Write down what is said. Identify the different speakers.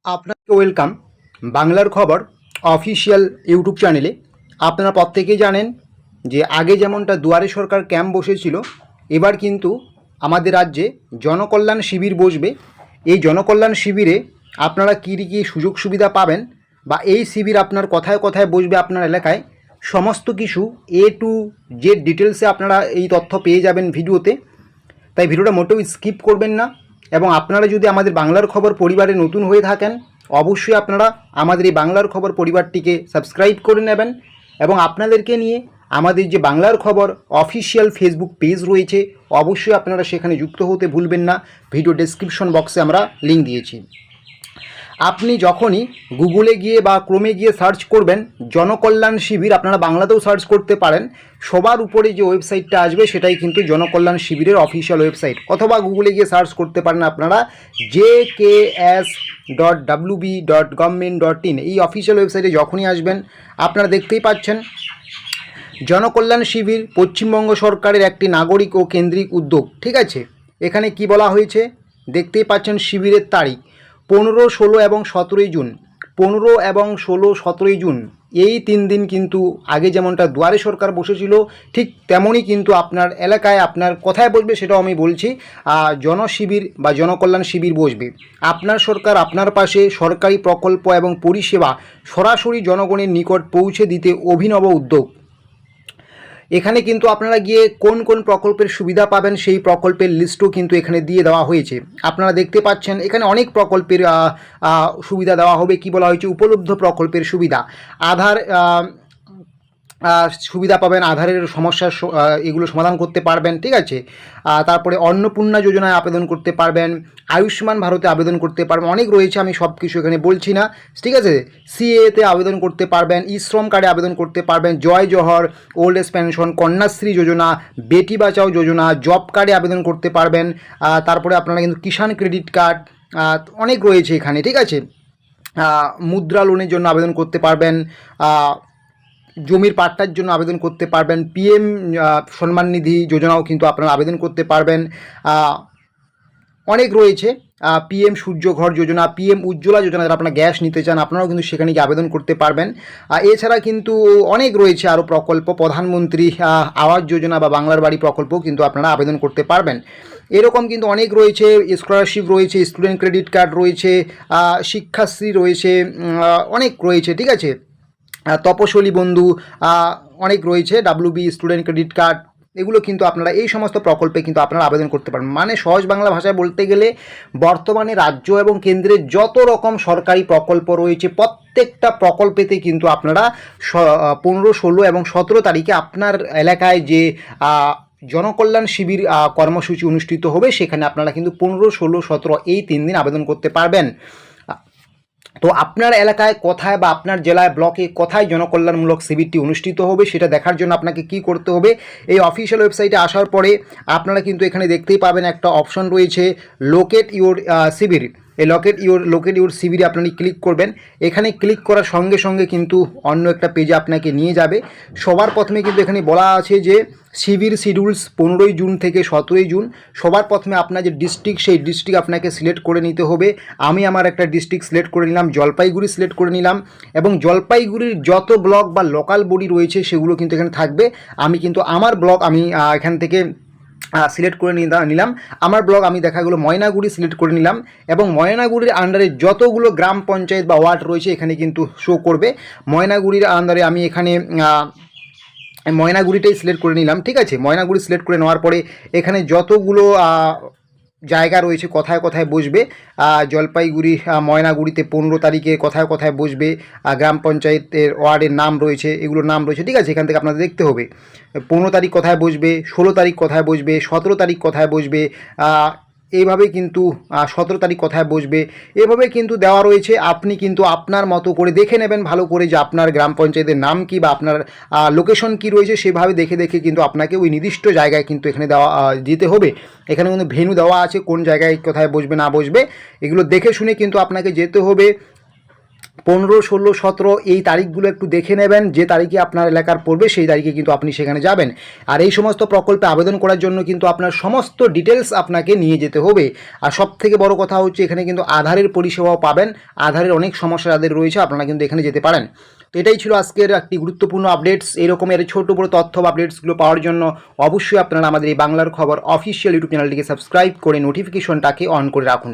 Speaker 1: আপনাকে ওয়েলকাম বাংলার খবর অফিসিয়াল ইউটিউব চ্যানেলে। আপনারা প্রত্যেকেই জানেন যে আগে যেমনটা দুয়ারে সরকার ক্যাম্প বসেছিল, এবার কিন্তু আমাদের রাজ্যে জনকল্যাণ শিবির বসবে। এই জনকল্যাণ শিবিরে আপনারা কী কী সুযোগ সুবিধা পাবেন বা এই শিবির আপনার কোথায় কোথায় বসবে আপনার এলাকায়, সমস্ত কিছু এ টু জেড ডিটেলসে আপনারা এই তথ্য পেয়ে যাবেন ভিডিওতে। তাই ভিডিওটা মোটেও স্কিপ করবেন না। এবং আপনারা যদি আমাদের বাংলার খবর পরিবারে নতুন হয়ে থাকেন, অবশ্যই আপনারা আমাদের এই বাংলার খবর পরিবারটিকে সাবস্ক্রাইব করে নেবেন। এবং আপনাদেরকে নিয়ে আমাদের যে বাংলার খবর অফিসিয়াল ফেসবুক পেজ রয়েছে, অবশ্যই আপনারা সেখানে যুক্ত হতে ভুলবেন না। ভিডিও ডেসক্রিপশন বক্সে আমরা লিঙ্ক দিয়েছি। আপনি যখনই গুগলে গিয়ে বা ক্রোমে গিয়ে সার্চ করবেন জনকল্যাণ শিবির, আপনারা বাংলাতেও সার্চ করতে পারেন, সবার উপরে যে ওয়েবসাইটটা আসবে সেটাই কিন্তু জনকল্যাণ শিবিরের অফিসিয়াল ওয়েবসাইট। অথবা গুগলে গিয়ে সার্চ করতে পারেন আপনারা jks.wb.government.in, এই অফিসিয়াল ওয়েবসাইটে যখনই আসবেন আপনারা দেখতেই পাচ্ছেন জনকল্যাণ শিবির পশ্চিমবঙ্গ সরকারের একটি নাগরিক ও কেন্দ্রিক উদ্যোগ। ঠিক আছে, এখানে কি বলা হয়েছে দেখতেই পাচ্ছেন। শিবিরের তারিখ 15, 16 এবং 17 জুন। 15 এবং 16, 17 জুন এই 3 দিন কিন্তু আগে যেমনটা দুয়ারে সরকার বসেছিল ঠিক তেমনই কিন্তু আপনার এলাকায় আপনার কোথায় বসবে সেটাও আমি বলছি। জনশিবির বা জনকল্যাণ শিবির বসবে। আপনার সরকার আপনার পাশে, সরকারি প্রকল্প এবং পরিষেবা সরাসরি জনগণের নিকট পৌঁছে দিতে অভিনব উদ্যোগ। এখানে কিন্তু আপনারা গিয়ে কোন কোন প্রকল্পের সুবিধা পাবেন সেই প্রকল্পের লিস্টও কিন্তু এখানে দিয়ে দেওয়া হয়েছে। আপনারা দেখতে পাচ্ছেন এখানে অনেক প্রকল্পের সুবিধা দেওয়া হবে। কি বলা হয়েছে? উপলব্ধ প্রকল্পের সুবিধা, আধার সুবিধা পাবেন, আধারের সমস্যার এগুলো সমাধান করতে পারবেন। ঠিক আছে, তারপরে অন্নপূর্ণা যোজনায় আবেদন করতে পারবেন, আয়ুষ্মান ভারতে আবেদন করতে পারবেন, অনেক রয়েছে, আমি সব কিছু এখানে বলছি না। ঠিক আছে, সিএতে আবেদন করতে পারবেন, ই শ্রম কার্ডে আবেদন করতে পারবেন, জয় জহর, ওল্ড এজ পেনশন, কন্যাশ্রী যোজনা, বেটি বাঁচাও যোজনা, জব কার্ডে আবেদন করতে পারবেন। তারপরে আপনারা কিন্তু কিষাণ ক্রেডিট কার্ড অনেক রয়েছে এখানে। ঠিক আছে, মুদ্রা লোনের জন্য আবেদন করতে পারবেন, জমির পাট্টার জন্য আবেদন করতে পারবেন, পিএম সম্মান নিধি যোজনাও কিন্তু আপনারা আবেদন করতে পারবেন। অনেক রয়েছে, পিএম সূর্যঘর যোজনা, পিএম উজ্জ্বলা যোজনা, যারা আপনারা গ্যাস নিতে চান আপনারাও কিন্তু সেখানে গিয়ে আবেদন করতে পারবেন। এছাড়া কিন্তু অনেক রয়েছে আরও প্রকল্প, প্রধানমন্ত্রী আবাস যোজনা বা বাংলার বাড়ি প্রকল্পও কিন্তু আপনারা আবেদন করতে পারবেন। এরকম কিন্তু অনেক রয়েছে, স্কলারশিপ রয়েছে, স্টুডেন্ট ক্রেডিট কার্ড রয়েছে, শিক্ষাশ্রী রয়েছে, অনেক রয়েছে। ঠিক আছে, তপশিলি বন্ধু অনেক রয়েছে, ডাব্লিউবি স্টুডেন্ট ক্রেডিট কার্ড, এগুলো কিন্তু আপনারা এই সমস্ত প্রকল্পে কিন্তু আপনারা আবেদন করতে পারেন। মানে সহজ বাংলা ভাষায় বলতে গেলে বর্তমানে রাজ্য এবং কেন্দ্রের যত রকম সরকারি প্রকল্প রয়েছে প্রত্যেকটা প্রকল্পেতে কিন্তু আপনারা 15, 16 এবং 17 তারিখে আপনার এলাকায় যে জনকল্যাণ শিবির কর্মসূচি অনুষ্ঠিত হবে সেখানে আপনারা কিন্তু 15, 16, 17 এই 3 দিন আবেদন করতে পারবেন। তো আপনার এলাকায় কোথায় বা আপনার জেলায় ব্লকে কোথায় জনকল্যাণমূলক শিবিরটি অনুষ্ঠিত হবে সেটা দেখার জন্য আপনাকে কি করতে হবে, এই অফিসিয়াল ওয়েবসাইটে আসার পরে আপনারা কিন্তু এখানে দেখতেই পাবেন একটা অপশন রয়েছে লোকেট ইউর শিবির। এই লোকেট ইউর শিবিরে আপনি ক্লিক করবেন। এখানে ক্লিক করার সঙ্গে সঙ্গে কিন্তু অন্য একটা পেজে আপনাকে নিয়ে যাবে। সবার প্রথমে কিন্তু এখানে বলা আছে যে শিবির শিডিউলস 15 জুন থেকে 17 জুন। সবার প্রথমে আপনার যে ডিস্ট্রিক্ট সেই ডিস্ট্রিক্ট আপনাকে সিলেক্ট করে নিতে হবে। আমি আমার একটা ডিস্ট্রিক্ট সিলেক্ট করে নিলাম, জলপাইগুড়ি সিলেক্ট করে নিলাম। এবং জলপাইগুড়ির যত ব্লক বা লোকাল বডি রয়েছে সেগুলো কিন্তু এখানে থাকবে। আমি কিন্তু আমার ব্লক আমি এখান থেকে সিলেক্ট করে নিলাম। আমার ব্লক আমি দেখা গেলো ময়নাগুড়ি সিলেক্ট করে নিলাম। এবং ময়নাগুড়ির আন্ডারে যতগুলো গ্রাম পঞ্চায়েত বা ওয়ার্ড রয়েছে এখানে কিন্তু শো করবে। ময়নাগুড়ির আন্ডারে আমি এখানে ময়নাগুড়িটাই সিলেক্ট করে নিলাম। ঠিক আছে, ময়নাগুড়ি সিলেক্ট করে নেওয়ার পরে এখানে যতগুলো জায়গা রয়েছে কোথায় কোথায় বসবে, জলপাইগুড়ি ময়নাগুড়িতে 15 তারিখে কোথায় কোথায় বসবে, গ্রাম পঞ্চায়েতের ওয়ার্ডের নাম রয়েছে, এগুলোর নাম রয়েছে। ঠিক আছে, এখান থেকে আপনাদের দেখতে হবে 15 তারিখ কোথায় বসবে, 16 তারিখ কোথায় বসবে, 17 তারিখ কোথায় বসবে, এইভাবে কিন্তু 17 তারিখ কোথায় বসবে, এভাবে কিন্তু দেওয়া রয়েছে। আপনি কিন্তু আপনার মতো করে দেখে নেবেন ভালো করে যে আপনার গ্রাম পঞ্চায়েতের নাম কি বা আপনার লোকেশন কি রয়েছে, সেভাবে দেখে দেখে কিন্তু আপনাকে ওই নির্দিষ্ট জায়গায় কিন্তু এখানে দিতে হবে। এখানে কিন্তু ভেন্যু দেওয়া আছে কোন জায়গায় কোথায় বসবে না বসবে, এগুলো দেখে শুনে কিন্তু আপনাকে যেতে হবে। 15, 16, 17 এই তারিখগুলো একটু দেখে নেবেন। যে তারিখে আপনার এলাকার পড়বে সেই তারিখে কিন্তু আপনি সেখানে যাবেন। আর এই সমস্ত প্রকল্পে আবেদন করার জন্য কিন্তু আপনার সমস্ত ডিটেলস আপনাকে নিয়ে যেতে হবে। আর সবথেকে বড় কথা হচ্ছে এখানে কিন্তু আধারের পরিষেবাও পাবেন। আধারের অনেক সমস্যা যাদের রয়েছে আপনারা কিন্তু এখানে যেতে পারেন। তো এটাই ছিল আজকের একটি গুরুত্বপূর্ণ আপডেটস। এরকমের ছোটো বড়ো তথ্য বা আপডেটসগুলো পাওয়ার জন্য অবশ্যই আপনারা আমাদের এই বাংলার খবর অফিসিয়াল ইউটিউব চ্যানেলটিকে সাবস্ক্রাইব করে নোটিফিকেশনটাকে অন করে রাখুন।